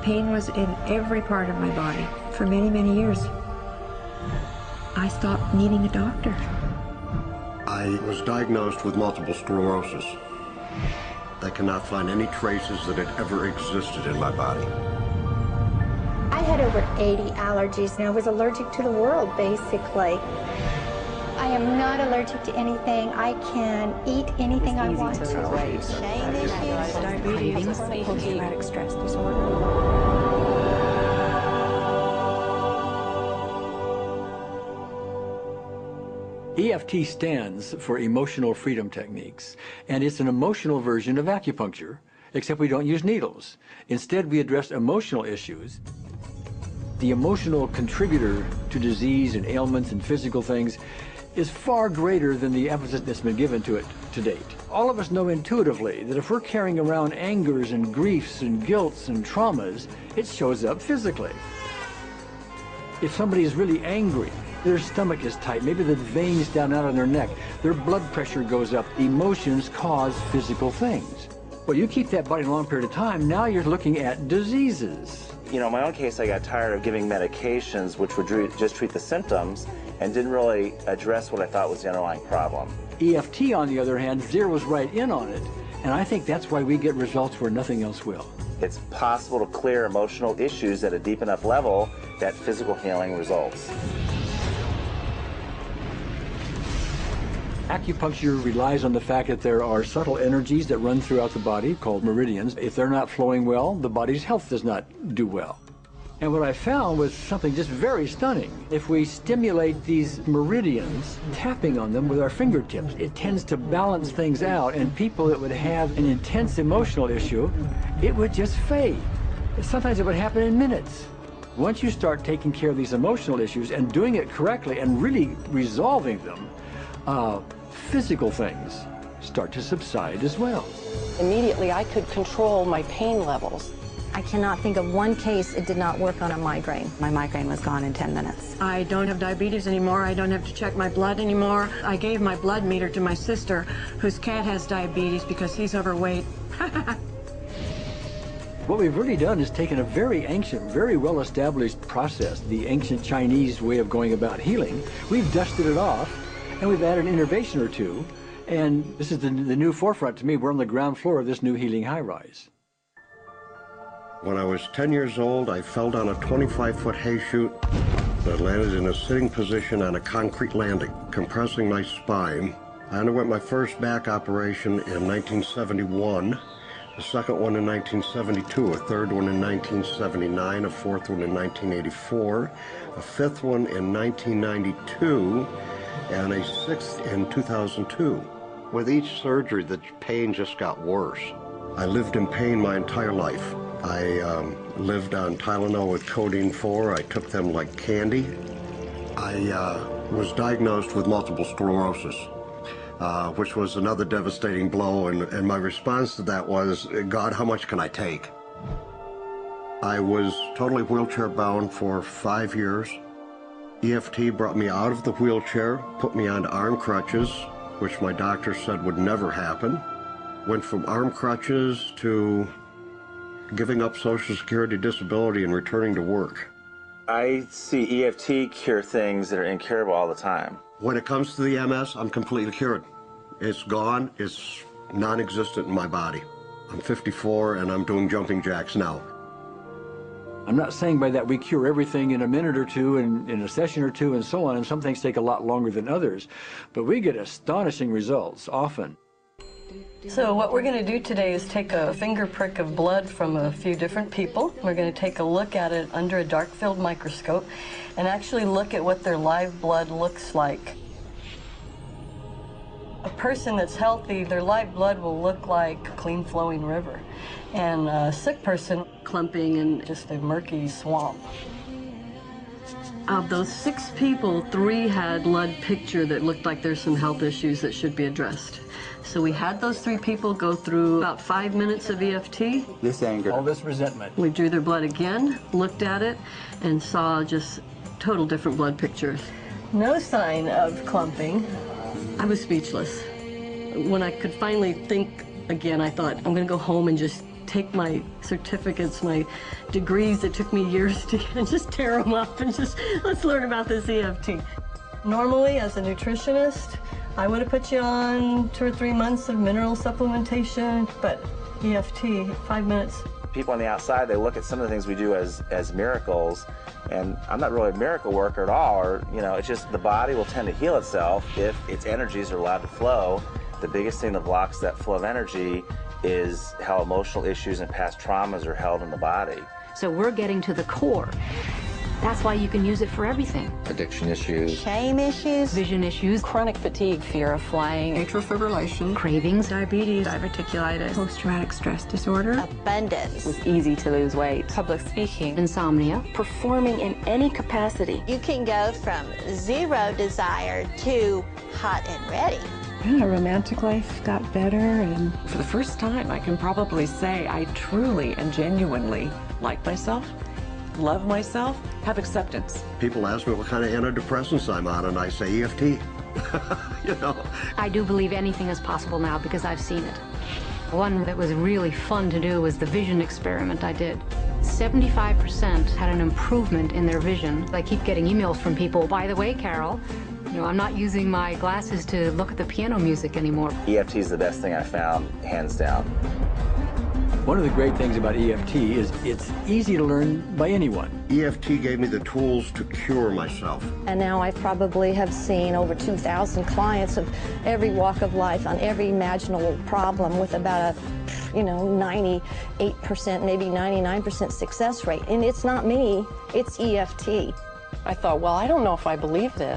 pain was in every part of my body for many, many years. I stopped needing a doctor. I was diagnosed with multiple sclerosis. They cannot find any traces that it ever existed in my body. I had over 80 allergies, and I was allergic to the world, basically. I am not allergic to anything. I can eat anything I want to. Diabetes, post-traumatic stress disorder. EFT stands for Emotional Freedom Techniques, and it's an emotional version of acupuncture, except we don't use needles. Instead, we address emotional issues. The emotional contributor to disease and ailments and physical things is far greater than the emphasis that's been given to it to date. All of us know intuitively that if we're carrying around angers and griefs and guilts and traumas, it shows up physically. If somebody is really angry, their stomach is tight, maybe the veins down out on their neck, their blood pressure goes up. Emotions cause physical things. Well, you keep that body a long period of time, now you're looking at diseases. You know, in my own case, I got tired of giving medications which would just treat the symptoms and didn't really address what I thought was the underlying problem. EFT, on the other hand, zeroes right in on it, and I think that's why we get results where nothing else will. It's possible to clear emotional issues at a deep enough level that physical healing results. Acupuncture relies on the fact that there are subtle energies that run throughout the body called meridians. If they're not flowing well, the body's health does not do well. And what I found was something just very stunning. If we stimulate these meridians, tapping on them with our fingertips, it tends to balance things out, and people that would have an intense emotional issue, it would just fade. Sometimes it would happen in minutes. Once you start taking care of these emotional issues and doing it correctly and really resolving them, physical things start to subside as well. Immediately, I could control my pain levels. I cannot think of one case it did not work on a migraine. My migraine was gone in 10 minutes. I don't have diabetes anymore. I don't have to check my blood anymore. I gave my blood meter to my sister, whose cat has diabetes because he's overweight. What we've really done is taken a very ancient, very well-established process, the ancient Chinese way of going about healing. We've dusted it off, and we've added an innovation or two, and this is the new forefront to me. We're on the ground floor of this new healing high-rise. When I was 10 years old, I fell down a 25-foot hay chute that landed in a sitting position on a concrete landing, compressing my spine. I underwent my first back operation in 1971, a second one in 1972, a third one in 1979, a fourth one in 1984, a fifth one in 1992, and a sixth in 2002. With each surgery, the pain just got worse. I lived in pain my entire life. I lived on Tylenol with codeine 4. I took them like candy. I was diagnosed with multiple sclerosis, which was another devastating blow, and my response to that was, God, how much can I take? I was totally wheelchair bound for 5 years. EFT brought me out of the wheelchair, put me onto arm crutches, which my doctor said would never happen. Went from arm crutches to giving up Social Security disability and returning to work. I see EFT cure things that are incurable all the time. When it comes to the MS, I'm completely cured. It's gone, it's non-existent in my body. I'm 54 and I'm doing jumping jacks now. I'm not saying by that we cure everything in a minute or two and in a session or two and so on, and some things take a lot longer than others, but we get astonishing results often. So what we're going to do today is take a finger prick of blood from a few different people. We're going to take a look at it under a dark field microscope and actually look at what their live blood looks like. A person that's healthy, their live blood will look like a clean flowing river. And a sick person, clumping in just a murky swamp. Of those 6 people, 3 had blood picture that looked like there's some health issues that should be addressed. So we had those 3 people go through about 5 minutes of EFT. This anger, all this resentment. We drew their blood again, looked at it, and saw just total different blood pictures. No sign of clumping. I was speechless. When I could finally think again, I thought, I'm going to go home and just take my certificates, my degrees that took me years to get, and just tear them up and just, let's learn about this EFT. Normally, as a nutritionist, I would have put you on 2 or 3 months of mineral supplementation, but EFT, 5 minutes. People on the outside, they look at some of the things we do as miracles, and I'm not really a miracle worker at all, or, you know, it's just the body will tend to heal itself if its energies are allowed to flow. The biggest thing that blocks that flow of energy is how emotional issues and past traumas are held in the body. So we're getting to the core. That's why you can use it for everything. Addiction issues. Shame issues. Vision issues. Chronic fatigue, fear of flying. Atrial fibrillation. Cravings. Diabetes. Diverticulitis. Post-traumatic stress disorder. Abundance. It was easy to lose weight. Public speaking. Insomnia. Performing in any capacity. You can go from zero desire to hot and ready. My romantic life got better, and for the first time I can probably say I truly and genuinely like myself, love myself, have acceptance. People ask me what kind of antidepressants I'm on, and I say EFT. You know. I do believe anything is possible now because I've seen it. One that was really fun to do was the vision experiment I did. 75% had an improvement in their vision. I keep getting emails from people, by the way, Carol, you know, I'm not using my glasses to look at the piano music anymore. EFT is the best thing I found, hands down. One of the great things about EFT is it's easy to learn by anyone. EFT gave me the tools to cure myself. And now I probably have seen over 2,000 clients of every walk of life on every imaginable problem with about a, 98%, maybe 99% success rate. And it's not me, it's EFT. I thought, well, I don't know if I believe this.